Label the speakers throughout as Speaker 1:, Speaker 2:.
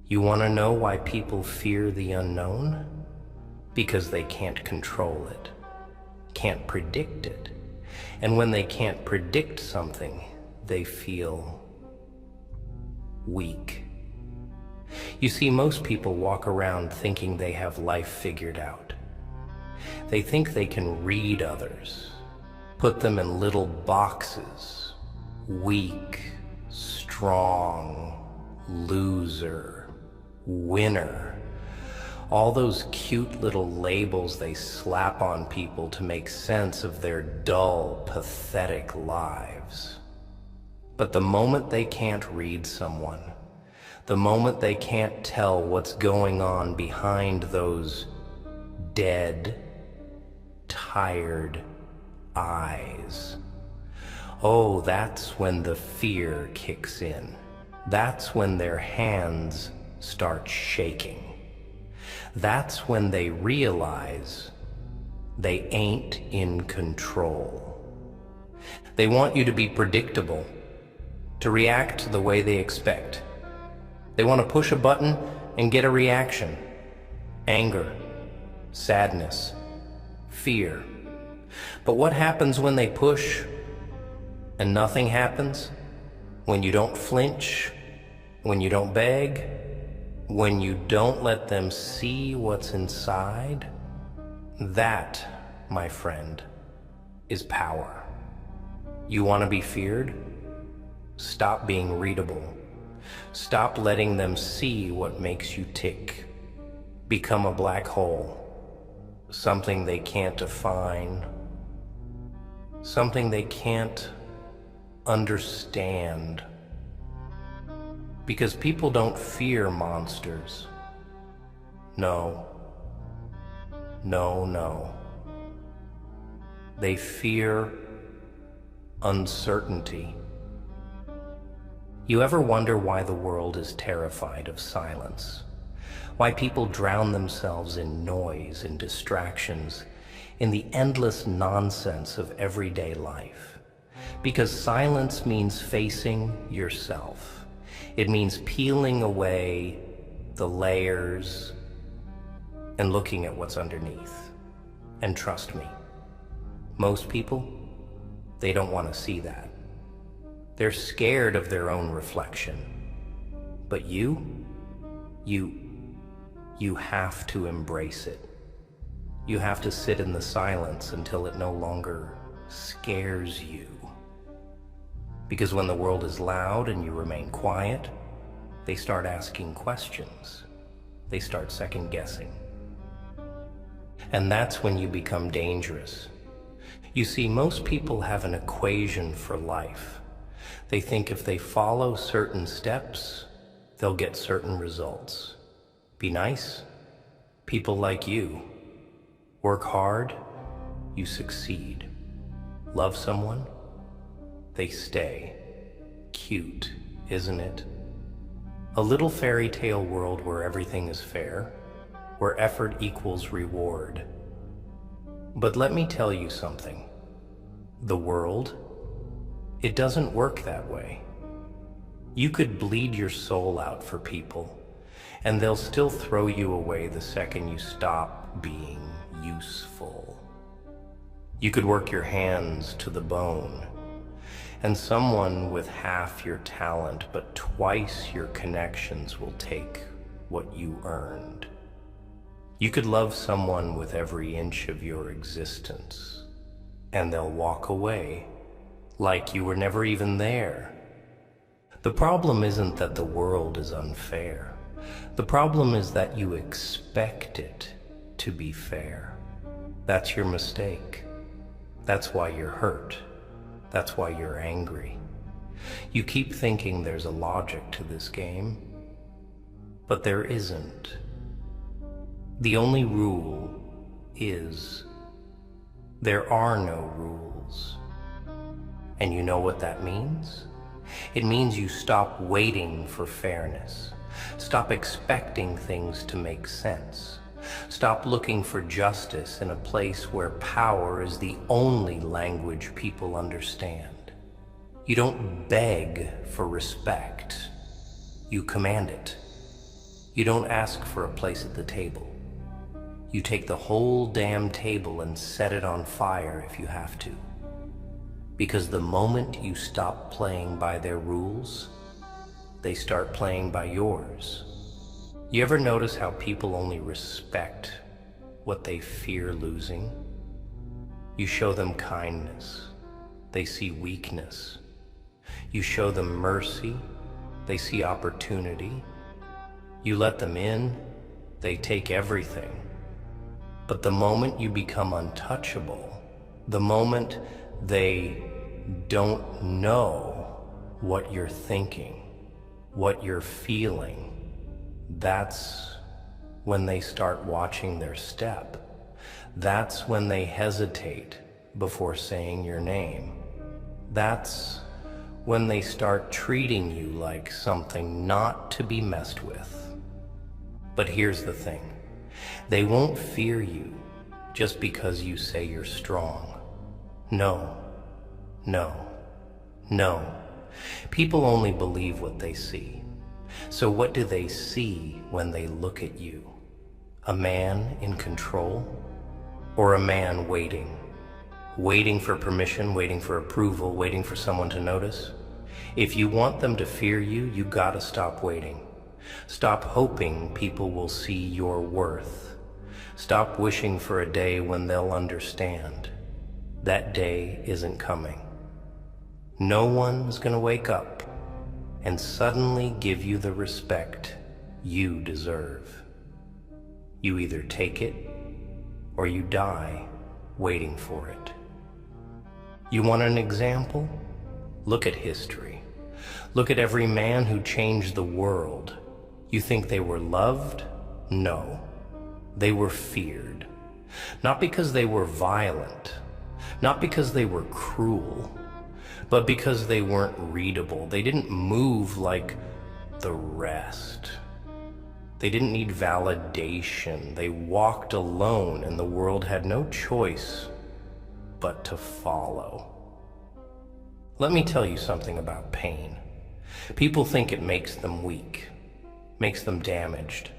Speaker 1: You want to know why people fear the unknown? Because they can't control it, can't predict it. And when they can't predict something, they feel weak. You see, most people walk around thinking they have life figured out. They think they can read others, put them in little boxes: weak, strong, loser, winner. All those cute little labels they slap on people to make sense of their dull, pathetic lives. But the moment they can't read someone, the moment they can't tell what's going on behind those dead, tired eyes, oh, that's when the fear kicks in. That's when their hands start shaking. That's when they realize they ain't in control. They want you to be predictable, to react the way they expect. They want to push a button and get a reaction: anger, sadness, fear. But what happens when they push and nothing happens? When you don't flinch, when you don't beg, when you don't let them see what's inside? That, my friend, is power. You want to be feared? Stop being readable. Stop letting them see what makes you tick. Become a black hole. Something they can't define. Something they can't understand. Because people don't fear monsters. No. No, no. They fear uncertainty. You ever wonder why the world is terrified of silence? Why people drown themselves in noise and distractions, in the endless nonsense of everyday life? Because silence means facing yourself. It means peeling away the layers and looking at what's underneath. And trust me, most people, they don't want to see that. They're scared of their own reflection. But you have to embrace it. You have to sit in the silence until it no longer scares you. Because when the world is loud and you remain quiet, they start asking questions. They start second guessing. And that's when you become dangerous. You see, most people have an equation for life. They think if they follow certain steps, they'll get certain results. Be nice, people like you. Work hard, you succeed. Love someone, they stay. Cute, isn't it? A little fairy tale world where everything is fair, where effort equals reward. But let me tell you something. The world, it doesn't work that way. You could bleed your soul out for people, and they'll still throw you away the second you stop being useful. You could work your hands to the bone, and someone with half your talent but twice your connections will take what you earned. You could love someone with every inch of your existence, and they'll walk away like you were never even there. The problem isn't that the world is unfair. The problem is that you expect it to be fair. That's your mistake. That's why you're hurt. That's why you're angry. You keep thinking there's a logic to this game, but there isn't. The only rule is there are no rules. And you know what that means? It means you stop waiting for fairness. Stop expecting things to make sense. Stop looking for justice in a place where power is the only language people understand. You don't beg for respect. You command it. You don't ask for a place at the table. You take the whole damn table and set it on fire if you have to. Because the moment you stop playing by their rules, they start playing by yours. You ever notice how people only respect what they fear losing? You show them kindness, they see weakness. You show them mercy, they see opportunity. You let them in, they take everything. But the moment you become untouchable, the moment they don't know what you're thinking, what you're feeling, that's when they start watching their step. That's when they hesitate before saying your name. That's when they start treating you like something not to be messed with. But here's the thing. They won't fear you just because you say you're strong. No, no, no. People only believe what they see. So what do they see when they look at you? A man in control? Or a man waiting? Waiting for permission, waiting for approval, waiting for someone to notice? If you want them to fear you, you gotta stop waiting. Stop hoping people will see your worth. Stop wishing for a day when they'll understand. That day isn't coming. No one's gonna wake up and suddenly give you the respect you deserve. You either take it or you die waiting for it. You want an example? Look at history. Look at every man who changed the world. You think they were loved? No. They were feared. Not because they were violent, not because they were cruel, but because they weren't readable. They didn't move like the rest. They didn't need validation. They walked alone, and the world had no choice but to follow. Let me tell you something about pain. People think it makes them weak, makes them damaged.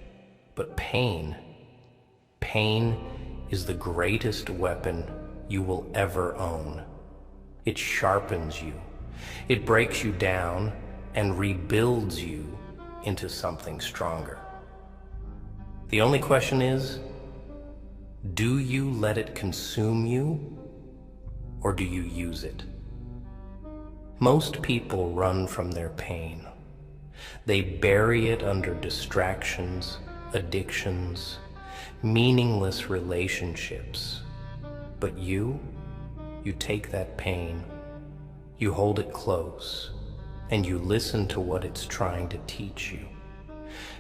Speaker 1: But pain is the greatest weapon you will ever own. It sharpens you. It breaks you down and rebuilds you into something stronger. The only question is, do you let it consume you, or do you use it? Most people run from their pain. They bury it under distractions, addictions, meaningless relationships. But you take that pain, you hold it close, and you listen to what it's trying to teach you.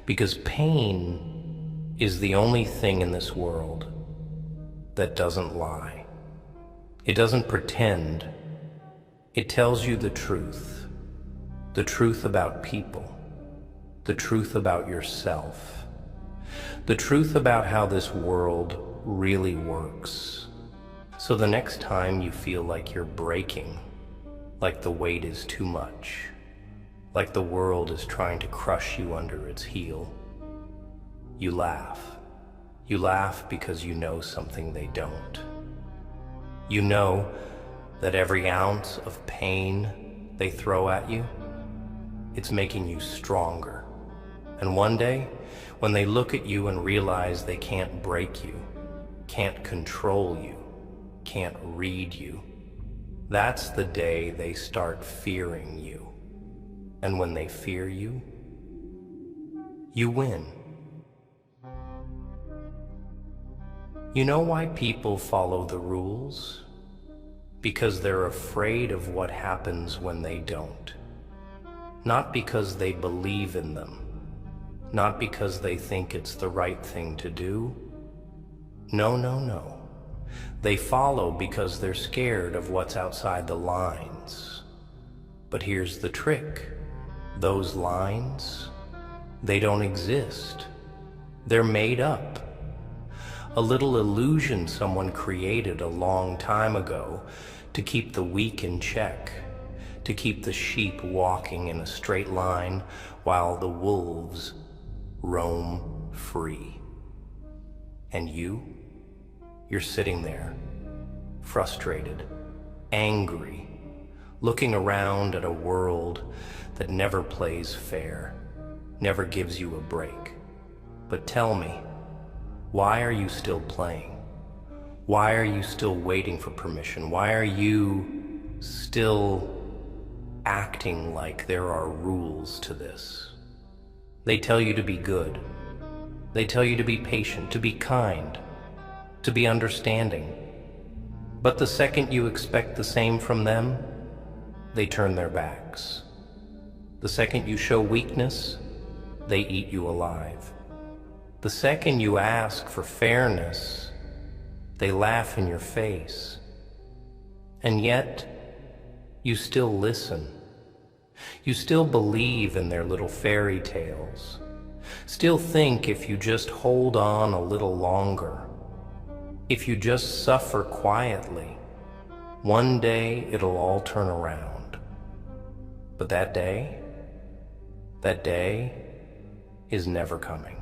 Speaker 1: Because pain is the only thing in this world that doesn't lie. It doesn't pretend. It tells you the truth about people, the truth about yourself, the truth about how this world really works. So the next time you feel like you're breaking, like the weight is too much, like the world is trying to crush you under its heel, you laugh. You laugh because you know something they don't. You know that every ounce of pain they throw at you, it's making you stronger. And one day, when they look at you and realize they can't break you, can't control you, can't read you, that's the day they start fearing you. And when they fear you, you win. You know why people follow the rules? Because they're afraid of what happens when they don't. Not because they believe in them. Not because they think it's the right thing to do. No, no, no. They follow because they're scared of what's outside the lines. But here's the trick. Those lines, they don't exist. They're made up. A little illusion someone created a long time ago to keep the weak in check, to keep the sheep walking in a straight line while the wolves roam free. And you're sitting there, frustrated, angry, looking around at a world that never plays fair, never gives you a break. But tell me, why are you still playing? Why are you still waiting for permission? Why are you still acting like there are rules to this? They tell you to be good. They tell you to be patient, to be kind, to be understanding. But the second you expect the same from them, they turn their backs. The second you show weakness, they eat you alive. The second you ask for fairness, they laugh in your face. And yet, you still listen. You still believe in their little fairy tales. Still think if you just hold on a little longer, if you just suffer quietly, one day it'll all turn around. But that day is never coming.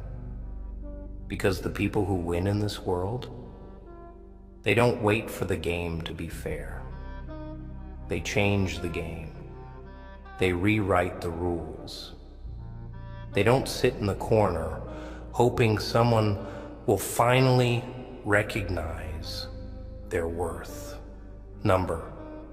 Speaker 1: Because the people who win in this world, they don't wait for the game to be fair. They change the game. They rewrite the rules. They don't sit in the corner hoping someone will finally recognize their worth.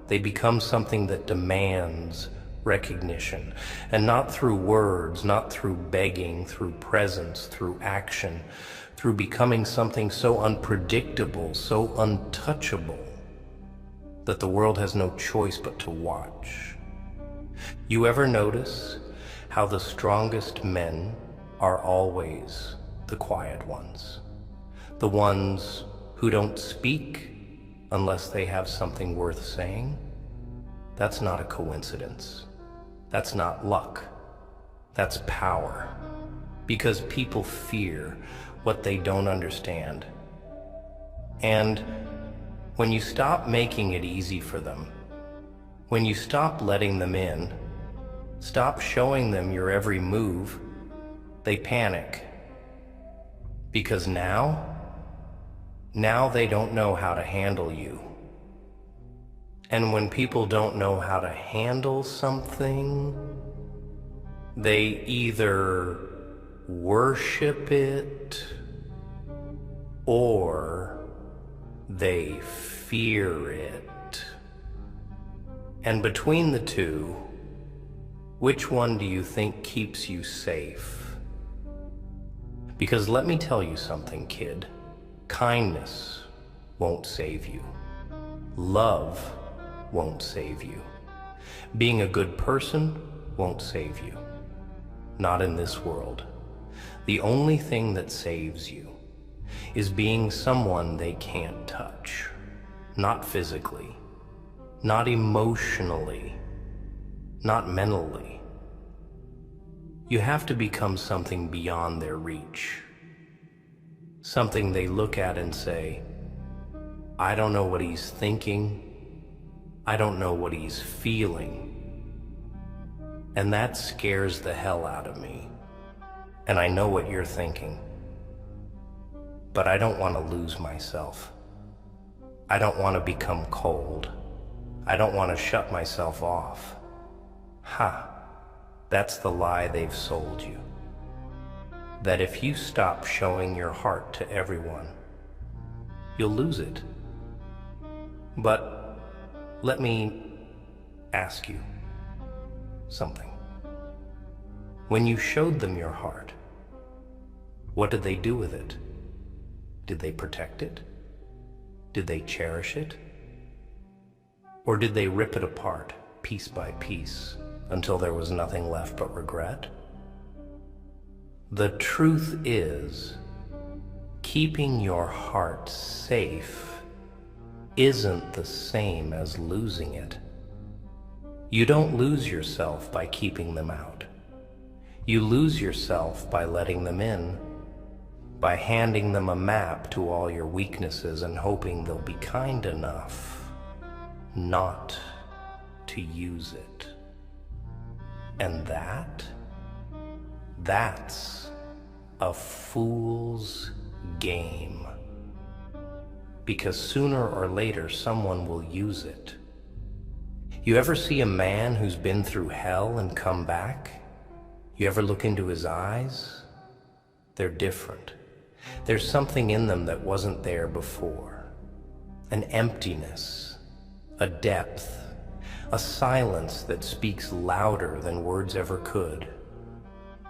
Speaker 1: They become something that demands recognition, and not through words, not through begging, through presence, through action, through becoming something so unpredictable, so untouchable, that the world has no choice but to watch. You ever notice how the strongest men are always the quiet ones? The ones who don't speak unless they have something worth saying? That's not a coincidence. That's not luck. That's power. Because people fear what they don't understand. And when you stop making it easy for them, when you stop letting them in, stop showing them your every move, they panic. Because now they don't know how to handle you. And when people don't know how to handle something, they either worship it or they fear it. And between the two, which one do you think keeps you safe? Because let me tell you something, kid. Kindness won't save you. Love won't save you. Being a good person won't save you. Not in this world. The only thing that saves you is being someone they can't touch. Not physically, not emotionally, not mentally. You have to become something beyond their reach. Something they look at and say, I don't know what he's thinking. I don't know what he's feeling. And that scares the hell out of me. And I know what you're thinking. But I don't want to lose myself. I don't want to become cold. I don't want to shut myself off. That's the lie they've sold you. That if you stop showing your heart to everyone, you'll lose it. But let me ask you something. When you showed them your heart, what did they do with it? Did they protect it? Did they cherish it? Or did they rip it apart, piece by piece, until there was nothing left but regret? The truth is, keeping your heart safe isn't the same as losing it. You don't lose yourself by keeping them out. You lose yourself by letting them in, by handing them a map to all your weaknesses and hoping they'll be kind enough not to use it. And that's a fool's game. Because sooner or later someone will use it. You ever see a man who's been through hell and come back? You ever look into his eyes? They're different. There's something in them that wasn't there before. An emptiness, a depth, a silence that speaks louder than words ever could.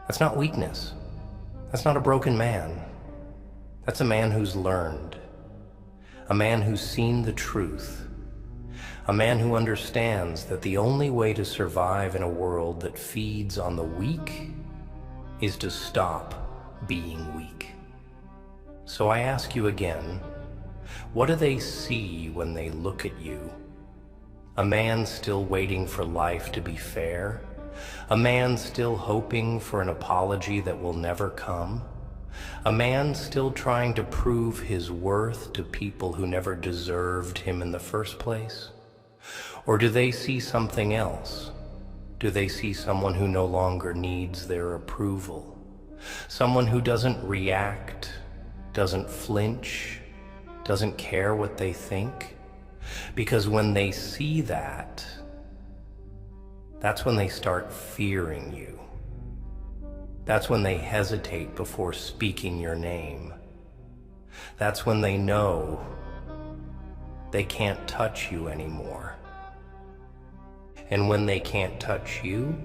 Speaker 1: That's not weakness. That's not a broken man. That's a man who's learned. A man who's seen the truth. A man who understands that the only way to survive in a world that feeds on the weak is to stop being weak. So I ask you again, what do they see when they look at you? A man still waiting for life to be fair? A man still hoping for an apology that will never come? A man still trying to prove his worth to people who never deserved him in the first place? Or do they see something else? Do they see someone who no longer needs their approval? Someone who doesn't react, doesn't flinch, doesn't care what they think? Because when they see that, that's when they start fearing you. That's when they hesitate before speaking your name. That's when they know they can't touch you anymore. And when they can't touch you,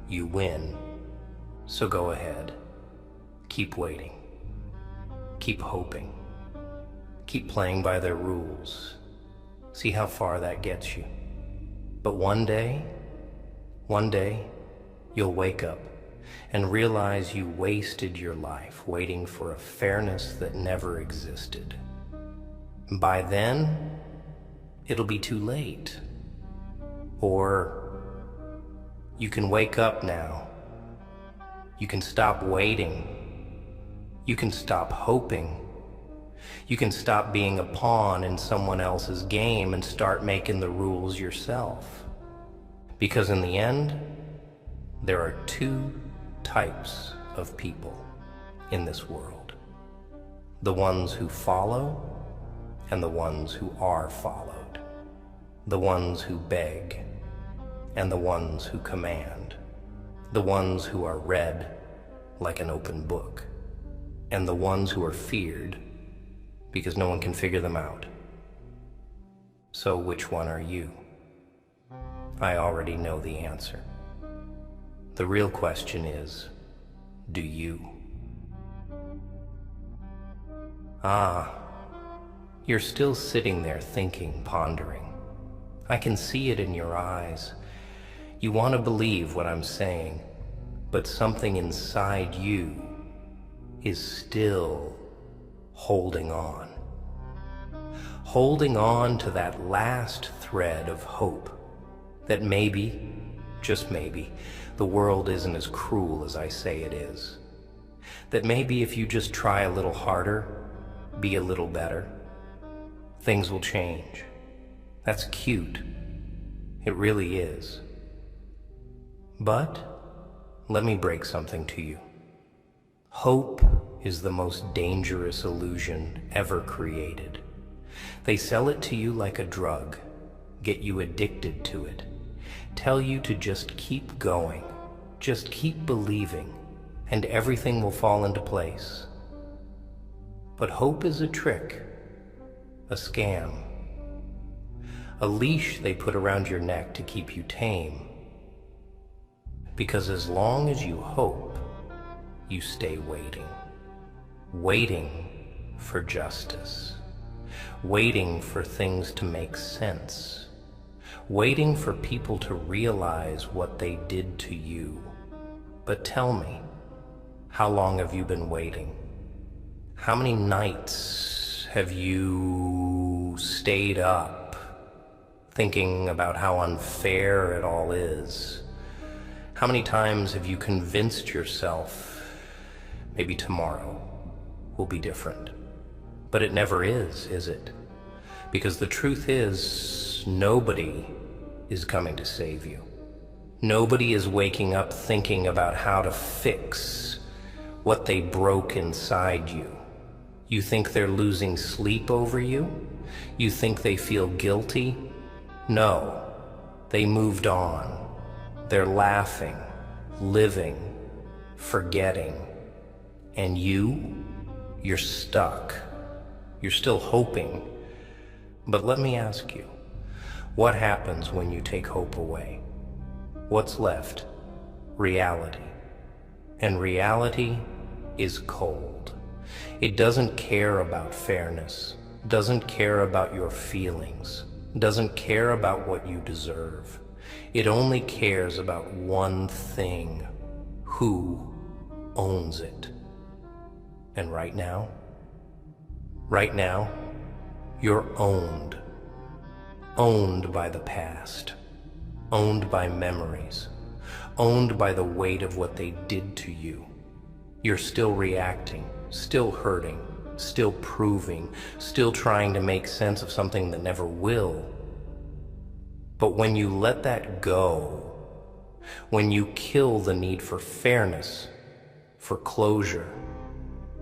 Speaker 1: you win. So go ahead. Keep waiting. Keep hoping. Keep playing by their rules. See how far that gets you. But one day, you'll wake up and realize you wasted your life waiting for a fairness that never existed. By then, it'll be too late. Or you can wake up now. You can stop waiting. You can stop hoping. You can stop being a pawn in someone else's game and start making the rules yourself. Because in the end, there are two types of people in this world. The ones who follow and the ones who are followed. The ones who beg and the ones who command. The ones who are read like an open book. And the ones who are feared because no one can figure them out. So which one are you? I already know the answer. The real question is, do you? You're still sitting there thinking, pondering. I can see it in your eyes. You want to believe what I'm saying, but something inside you is still holding on. Holding on to that last thread of hope that maybe, just maybe, the world isn't as cruel as I say it is. That maybe if you just try a little harder, be a little better, things will change. That's cute. It really is. But let me break something to you. Hope is the most dangerous illusion ever created. They sell it to you like a drug, get you addicted to it, tell you to just keep going, just keep believing, and everything will fall into place. But hope is a trick, a scam, a leash they put around your neck to keep you tame. Because as long as you hope, you stay waiting. Waiting for justice. Waiting for things to make sense. Waiting for people to realize what they did to you. But tell me, how long have you been waiting? How many nights have you stayed up thinking about how unfair it all is? How many times have you convinced yourself maybe tomorrow will be different? But it never is it? Because the truth is, nobody is coming to save you. Nobody is waking up thinking about how to fix what they broke inside you. You think they're losing sleep over you? You think they feel guilty? No, they moved on. They're laughing, living, forgetting. And you're stuck. You're still hoping. But let me ask you, what happens when you take hope away? What's left? Reality. And reality is cold. It doesn't care about fairness, doesn't care about your feelings, doesn't care about what you deserve. It only cares about one thing: who owns it. And right now, you're owned. Owned by the past, owned by memories, owned by the weight of what they did to you. You're still reacting, still hurting, still proving, still trying to make sense of something that never will. But when you let that go, when you kill the need for fairness, for closure,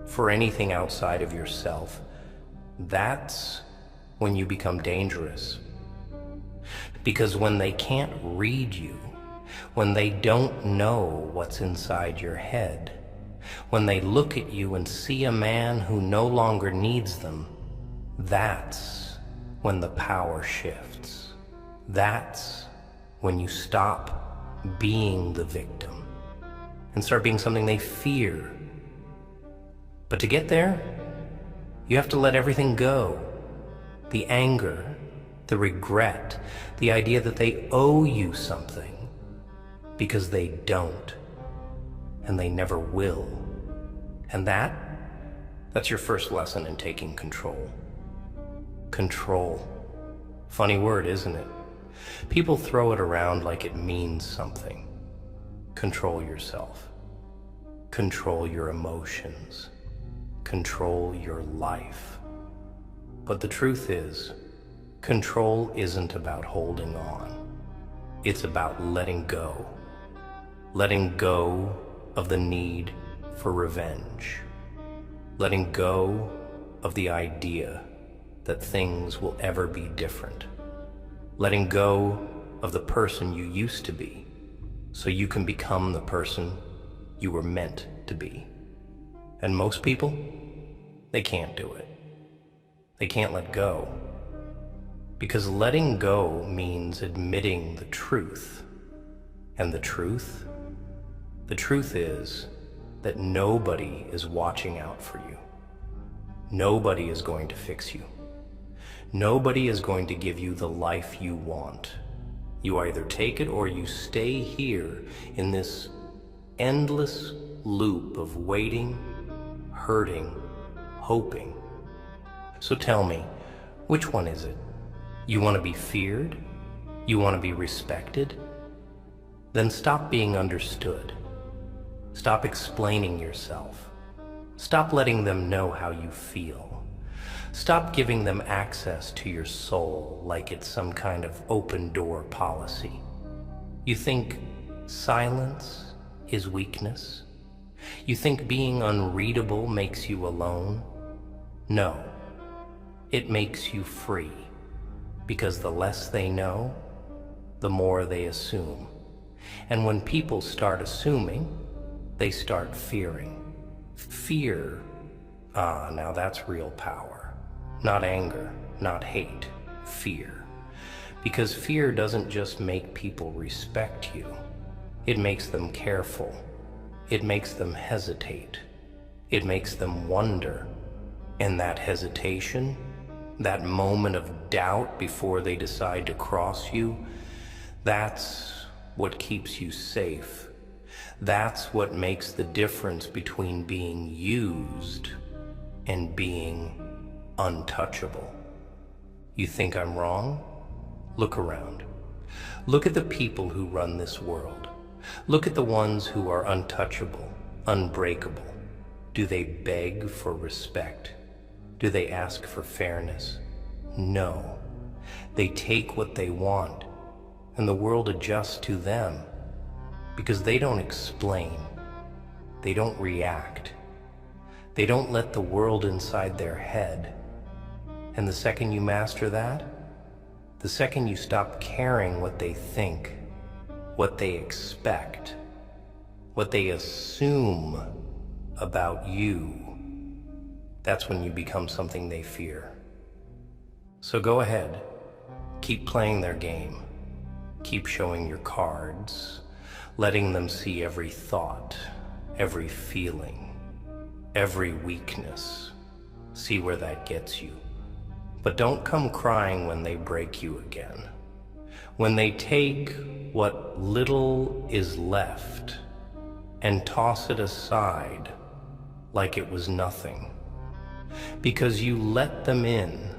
Speaker 1: for anything outside of yourself, that's when you become dangerous. Because when they can't read you, when they don't know what's inside your head, when they look at you and see a man who no longer needs them, that's when the power shifts. That's when you stop being the victim and start being something they fear. But to get there, you have to let everything go. The anger, the regret, the idea that they owe you something, because they don't, and they never will. And that's your first lesson in taking control. Control. Funny word, isn't it? People throw it around like it means something. Control yourself. Control your emotions. Control your life. But the truth is, control isn't about holding on. It's about letting go. Letting go of the need for revenge. Letting go of the idea that things will ever be different. Letting go of the person you used to be so you can become the person you were meant to be. And most people, they can't do it. They can't let go. Because letting go means admitting the truth. And the truth is that nobody is watching out for you. Nobody is going to fix you. Nobody is going to give you the life you want. You either take it or you stay here in this endless loop of waiting, hurting, hoping. So tell me, which one is it? You want to be feared? You want to be respected? Then stop being understood. Stop explaining yourself. Stop letting them know how you feel. Stop giving them access to your soul like it's some kind of open door policy. You think silence is weakness? You think being unreadable makes you alone? No, it makes you free. Because the less they know, the more they assume. And when people start assuming, they start fearing. Fear, now that's real power. Not anger, not hate, fear. Because fear doesn't just make people respect you. It makes them careful. It makes them hesitate. It makes them wonder. And that hesitation, that moment of doubt before they decide to cross you, that's what keeps you safe. That's what makes the difference between being used and being untouchable. You think I'm wrong? Look around. Look at the people who run this world. Look at the ones who are untouchable, unbreakable. Do they beg for respect? Do they ask for fairness? No. They take what they want, and the world adjusts to them, because they don't explain. They don't react. They don't let the world inside their head. And the second you master that, the second you stop caring what they think, what they expect, what they assume about you, that's when you become something they fear. So go ahead, keep playing their game, keep showing your cards, letting them see every thought, every feeling, every weakness. See where that gets you. But don't come crying when they break you again. When they take what little is left and toss it aside like it was nothing. Because you let them in,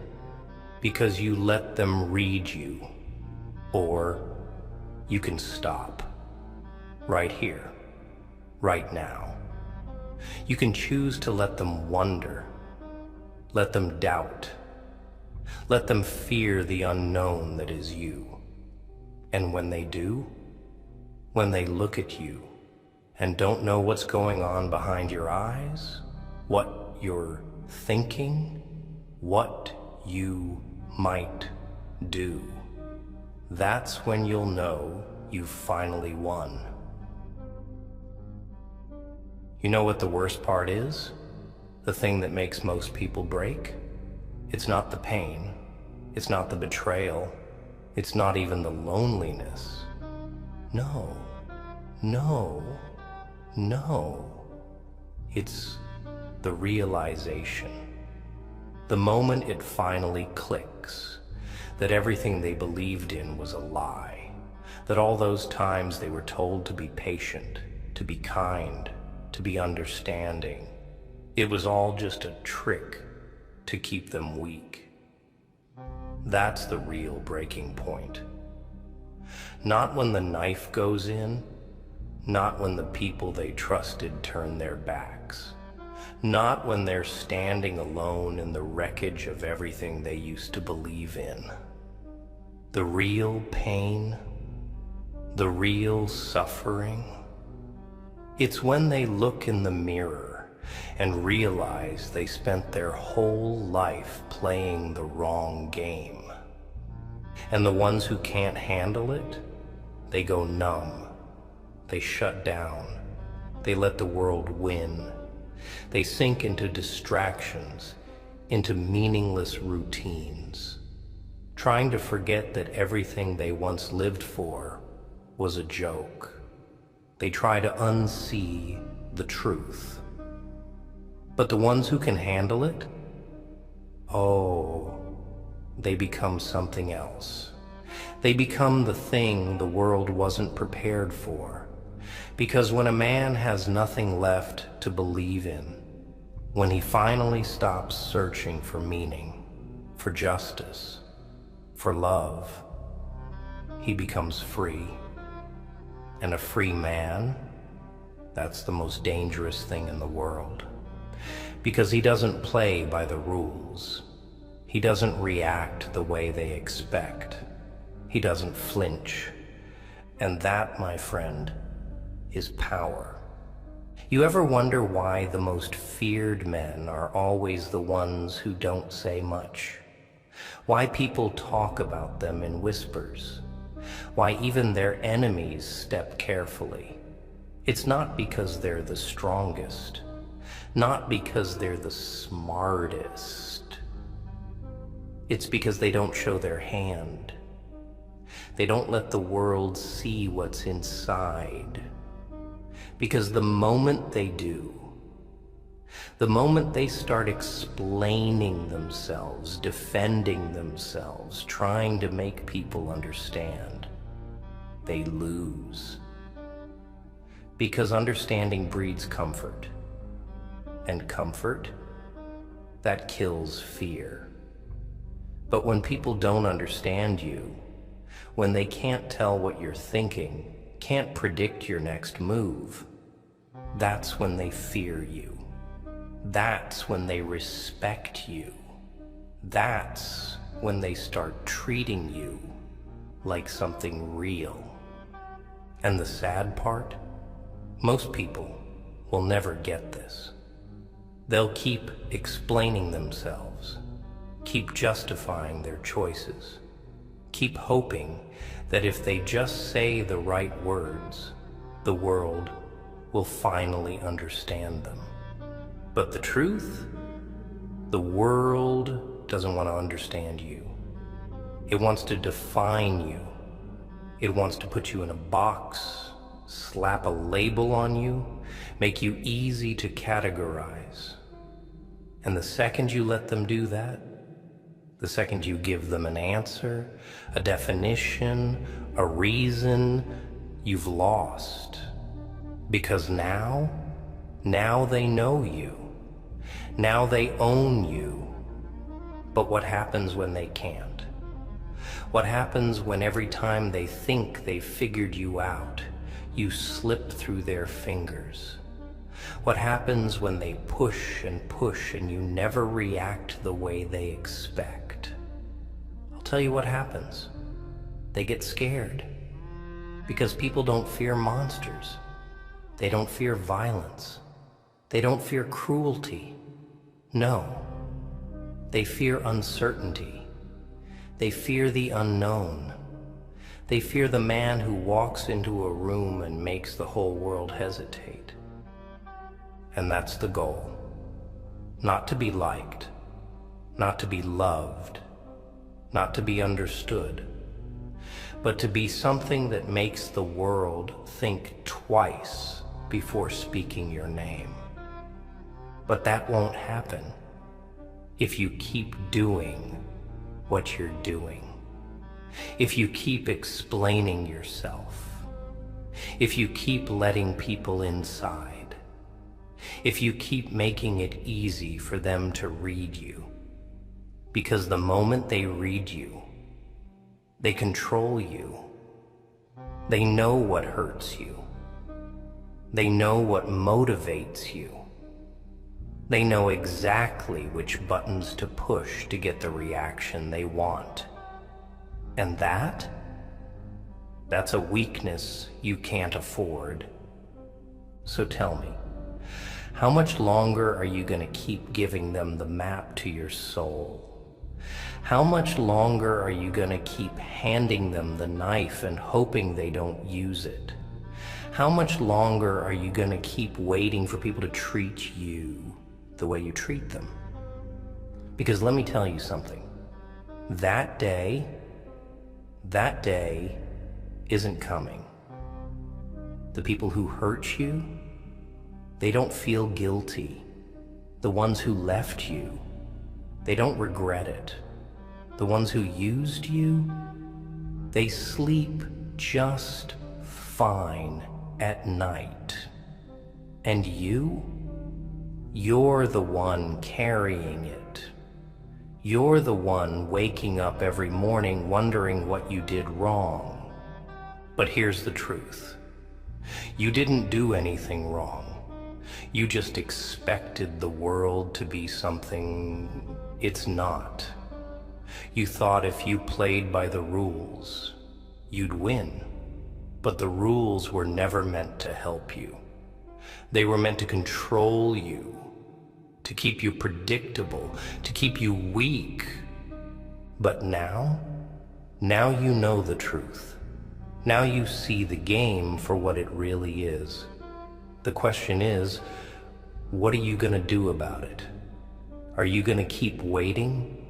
Speaker 1: because you let them read you. Or you can stop, right here, right now. You can choose to let them wonder, let them doubt, let them fear the unknown that is you. And when they do, when they look at you and don't know what's going on behind your eyes, what you're thinking, what you might do, that's when you'll know you've finally won. You know what the worst part is? The thing that makes most people break? It's not the pain, it's not the betrayal, it's not even the loneliness. No, no, no. It's the realization. The moment it finally clicks that everything they believed in was a lie, that all those times they were told to be patient, to be kind, to be understanding, it was all just a trick to keep them weak. That's the real breaking point. Not when the knife goes in, not when the people they trusted turn their backs, not when they're standing alone in the wreckage of everything they used to believe in. The real pain, the real suffering, it's when they look in the mirror and realize they spent their whole life playing the wrong game. And the ones who can't handle it, they go numb, they shut down, they let the world win. They sink into distractions, into meaningless routines, trying to forget that everything they once lived for was a joke. They try to unsee the truth. But the ones who can handle it, oh, they become something else. They become the thing the world wasn't prepared for. Because when a man has nothing left to believe in, when he finally stops searching for meaning, for justice, for love, he becomes free. And a free man, that's the most dangerous thing in the world. Because he doesn't play by the rules. He doesn't react the way they expect. He doesn't flinch. And that, my friend, is power. You ever wonder why the most feared men are always the ones who don't say much? Why people talk about them in whispers? Why even their enemies step carefully? It's not because they're the strongest, not because they're the smartest. It's because they don't show their hand. They don't let the world see what's inside. Because the moment they do, the moment they start explaining themselves, defending themselves, trying to make people understand, they lose. Because understanding breeds comfort. And comfort, that kills fear. But when people don't understand you, when they can't tell what you're thinking, can't predict your next move, that's when they fear you. That's when they respect you. That's when they start treating you like something real. And the sad part, most people will never get this. They'll keep explaining themselves, keep justifying their choices, keep hoping that if they just say the right words, the world will finally understand them. But the truth? The world doesn't want to understand you. It wants to define you. It wants to put you in a box, slap a label on you, make you easy to categorize. And the second you let them do that, the second you give them an answer, a definition, a reason, you've lost. Because now they know you. Now they own you. But what happens when they can't? What happens when every time they think they've figured you out, you slip through their fingers? What happens when they push and you never react the way they expect? I'll tell you what happens. They get scared. Because people don't fear monsters. They don't fear violence. They don't fear cruelty. No. They fear uncertainty. They fear the unknown. They fear the man who walks into a room and makes the whole world hesitate. And that's the goal. Not to be liked, not to be loved, not to be understood, but to be something that makes the world think twice before speaking your name. But that won't happen if you keep doing what you're doing. If you keep explaining yourself. If you keep letting people inside. If you keep making it easy for them to read you. Because the moment they read you, they control you. They know what hurts you. They know what motivates you. They know exactly which buttons to push to get the reaction they want. And that's a weakness you can't afford. So tell me, how much longer are you going to keep giving them the map to your soul? How much longer are you going to keep handing them the knife and hoping they don't use it? How much longer are you going to keep waiting for people to treat you the way you treat them? Because let me tell you something. That day isn't coming. The people who hurt you, they don't feel guilty. The ones who left you, they don't regret it. The ones who used you, they sleep just fine at night. And you're the one carrying it. You're the one waking up every morning wondering what you did wrong. But here's the truth. You didn't do anything wrong. You just expected the world to be something it's not. You thought if you played by the rules, you'd win. But the rules were never meant to help you. They were meant to control you, to keep you predictable, to keep you weak. But now you know the truth. Now you see the game for what it really is. The question is, what are you going to do about it? Are you going to keep waiting,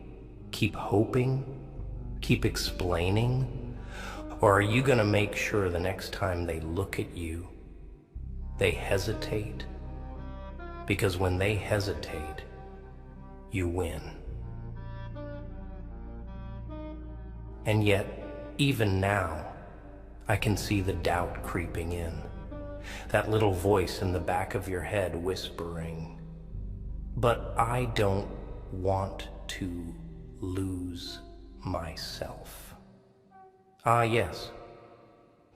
Speaker 1: keep hoping, keep explaining? Or are you going to make sure the next time they look at you, they hesitate? Because when they hesitate, you win. And yet, even now, I can see the doubt creeping in. That little voice in the back of your head whispering, but I don't want to lose myself. Ah, yes.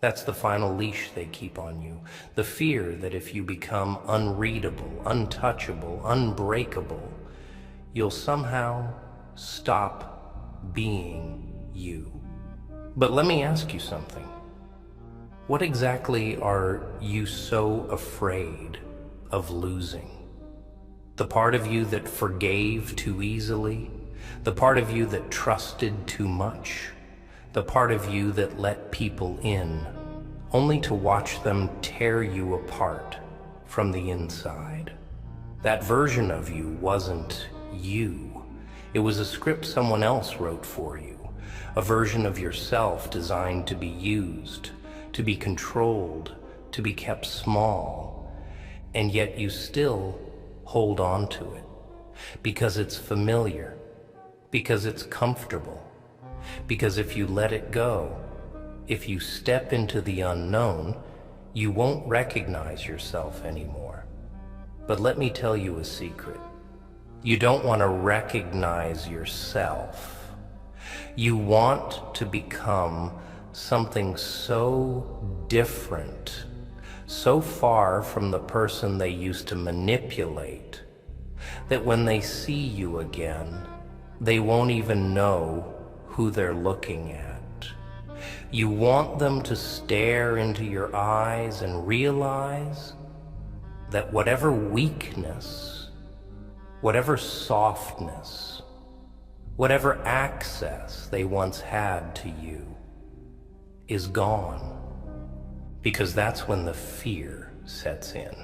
Speaker 1: That's the final leash they keep on you. The fear that if you become unreadable, untouchable, unbreakable, you'll somehow stop being you. But let me ask you something. What exactly are you so afraid of losing? The part of you that forgave too easily, the part of you that trusted too much, the part of you that let people in, only to watch them tear you apart from the inside. That version of you wasn't you. It was a script someone else wrote for you, a version of yourself designed to be used, to be controlled, to be kept small, and yet you still hold on to it because it's familiar, because it's comfortable, because if you let it go, if you step into the unknown, you won't recognize yourself anymore. But let me tell you a secret. You don't want to recognize yourself. You want to become something so different, so far from the person they used to manipulate, that when they see you again, they won't even know who they're looking at. You want them to stare into your eyes and realize that whatever weakness, whatever softness, whatever access they once had to you is gone. Because that's when the fear sets in.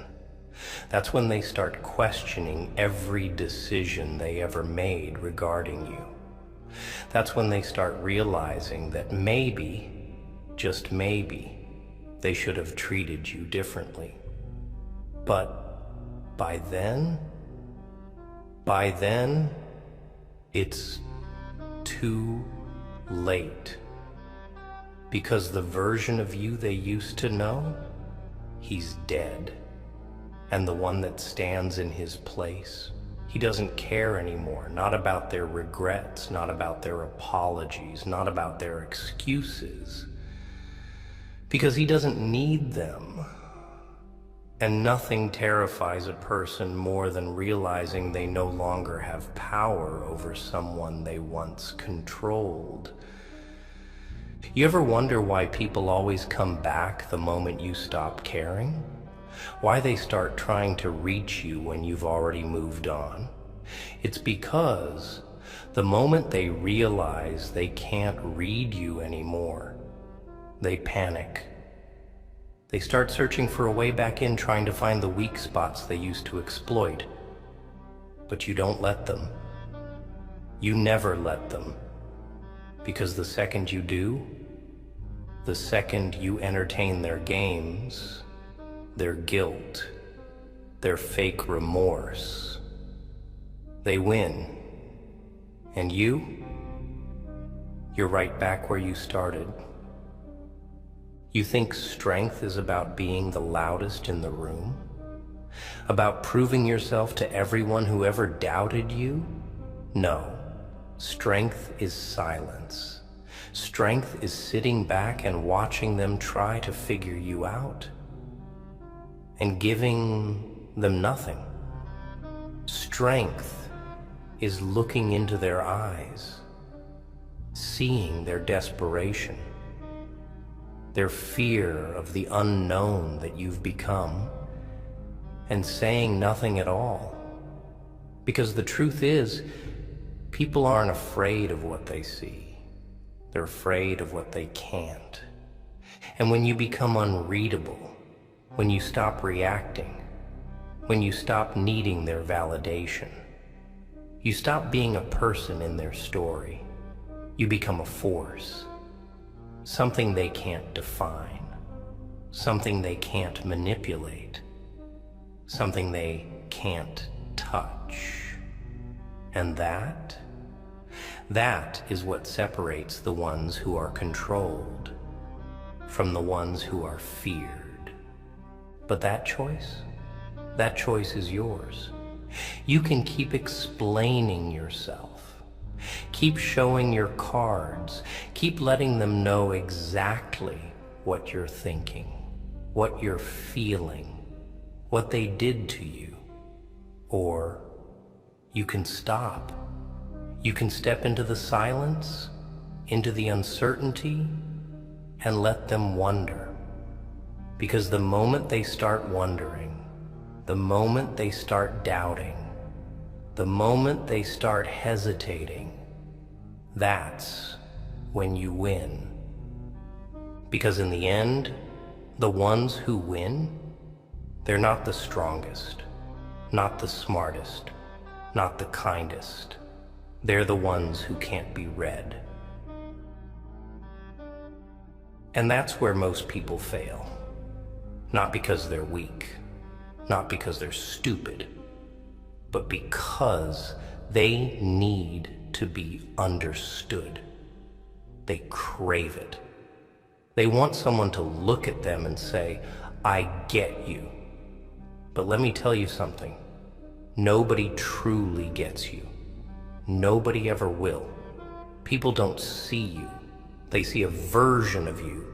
Speaker 1: That's when they start questioning every decision they ever made regarding you. That's when they start realizing that maybe, just maybe, they should have treated you differently. But by then, it's too late. Because the version of you they used to know, he's dead. And the one that stands in his place, he doesn't care anymore, not about their regrets, not about their apologies, not about their excuses, because he doesn't need them. And nothing terrifies a person more than realizing they no longer have power over someone they once controlled. You ever wonder why people always come back the moment you stop caring? Why they start trying to reach you when you've already moved on? It's because the moment they realize they can't read you anymore, they panic. They start searching for a way back in, trying to find the weak spots they used to exploit. But you don't let them. You never let them. Because the second you do, the second you entertain their games, their guilt, their fake remorse, they win. And you're right back where you started. You think strength is about being the loudest in the room? About proving yourself to everyone who ever doubted you? No. Strength is silence. Strength is sitting back and watching them try to figure you out and giving them nothing. Strength is looking into their eyes, seeing their desperation, their fear of the unknown that you've become, and saying nothing at all. Because the truth is, people aren't afraid of what they see. They're afraid of what they can't. And when you become unreadable, when you stop reacting, when you stop needing their validation, you stop being a person in their story. You become a force. Something they can't define. Something they can't manipulate. Something they can't touch. And that is what separates the ones who are controlled from the ones who are feared. But that choice is yours. You can keep explaining yourself. Keep showing your cards. Keep letting them know exactly what you're thinking, what you're feeling, what they did to you. Or you can stop. You can step into the silence, into the uncertainty, and let them wonder. Because the moment they start wondering, the moment they start doubting, The moment they start hesitating, that's when you win. Because in the end, the ones who win, they're not the strongest, not the smartest, not the kindest. They're the ones who can't be read. And that's where most people fail. Not because they're weak, not because they're stupid, but because they need to be understood. They crave it. They want someone to look at them and say, I get you. But let me tell you something. Nobody truly gets you. Nobody ever will. People don't see you. They see a version of you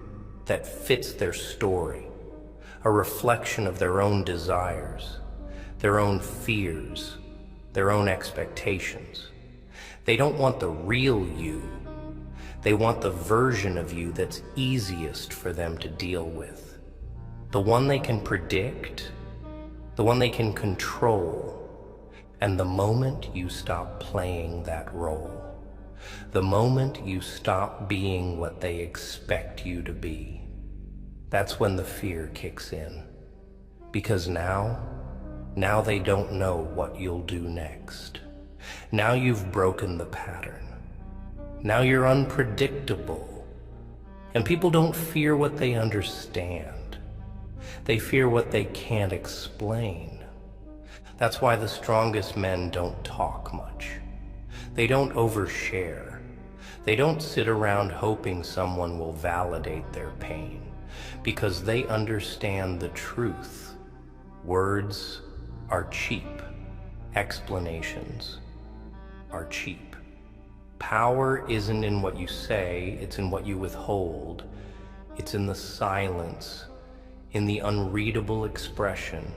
Speaker 1: that fits their story, a reflection of their own desires, their own fears, their own expectations. They don't want the real you. They want the version of you that's easiest for them to deal with. The one they can predict, the one they can control. And the moment you stop playing that role, the moment you stop being what they expect you to be, that's when the fear kicks in. Because now they don't know what you'll do next. Now you've broken the pattern. Now you're unpredictable. And people don't fear what they understand. They fear what they can't explain. That's why the strongest men don't talk much. They don't overshare. They don't sit around hoping someone will validate their pain, because they understand the truth. Words are cheap. Explanations are cheap. Power isn't in what you say, it's in what you withhold. It's in the silence, in the unreadable expression,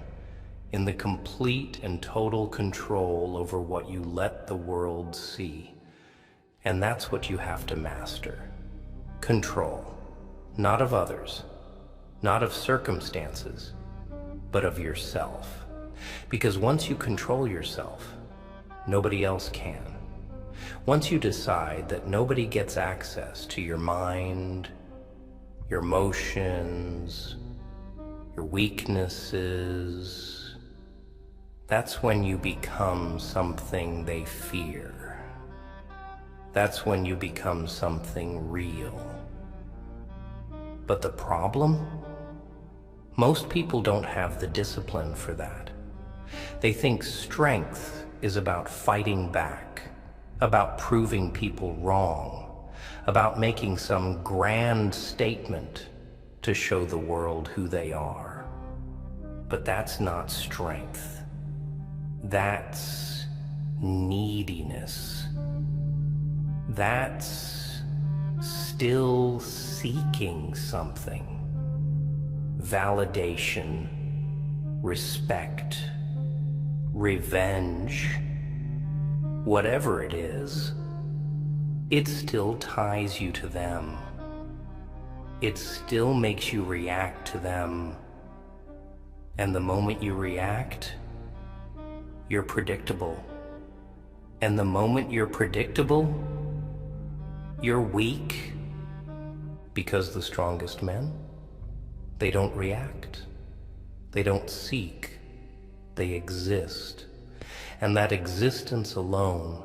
Speaker 1: in the complete and total control over what you let the world see. And that's what you have to master. Control, not of others, not of circumstances, but of yourself. Because once you control yourself, nobody else can. Once you decide that nobody gets access to your mind, your emotions, your weaknesses, that's when you become something they fear. That's when you become something real. But the problem? Most people don't have the discipline for that. They think strength is about fighting back, about proving people wrong, about making some grand statement to show the world who they are. But that's not strength. That's neediness. That's still seeking something. Validation, respect, revenge, whatever it is, it still ties you to them. It still makes you react to them. And the moment you react, you're predictable. And the moment you're predictable, you're weak. Because the strongest men, they don't react. They don't seek. They exist. And that existence alone,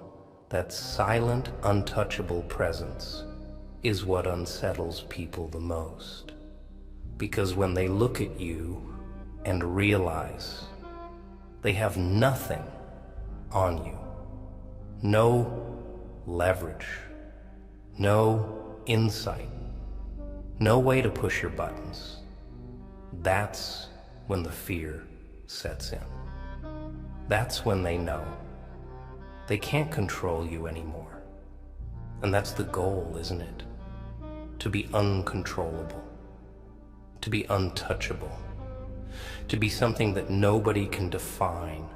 Speaker 1: that silent, untouchable presence, is what unsettles people the most. Because when they look at you and realize they have nothing on you, no leverage, no insight, no way to push your buttons, that's when the fear sets in. That's when they know they can't control you anymore. And that's the goal, isn't it? To be uncontrollable, to be untouchable, to be something that nobody can define,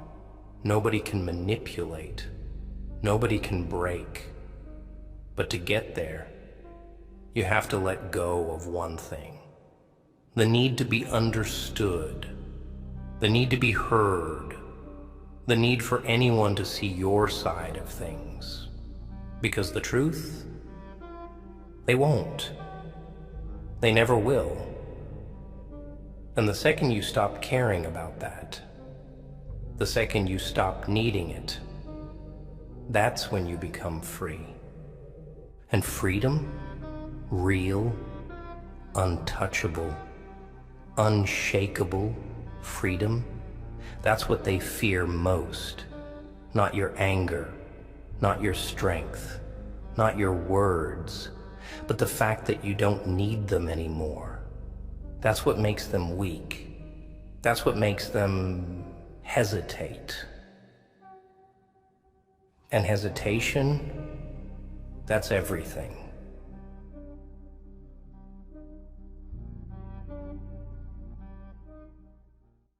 Speaker 1: nobody can manipulate, nobody can break. But to get there, you have to let go of one thing: the need to be understood, the need to be heard, The need for anyone to see your side of things. Because the truth, they won't. They never will. And the second you stop caring about that, the second you stop needing it, that's when you become free. And freedom, real, untouchable, unshakable freedom, that's what they fear most. Not your anger, not your strength, not your words, but the fact that you don't need them anymore. That's what makes them weak. That's what makes them hesitate. And hesitation, that's everything.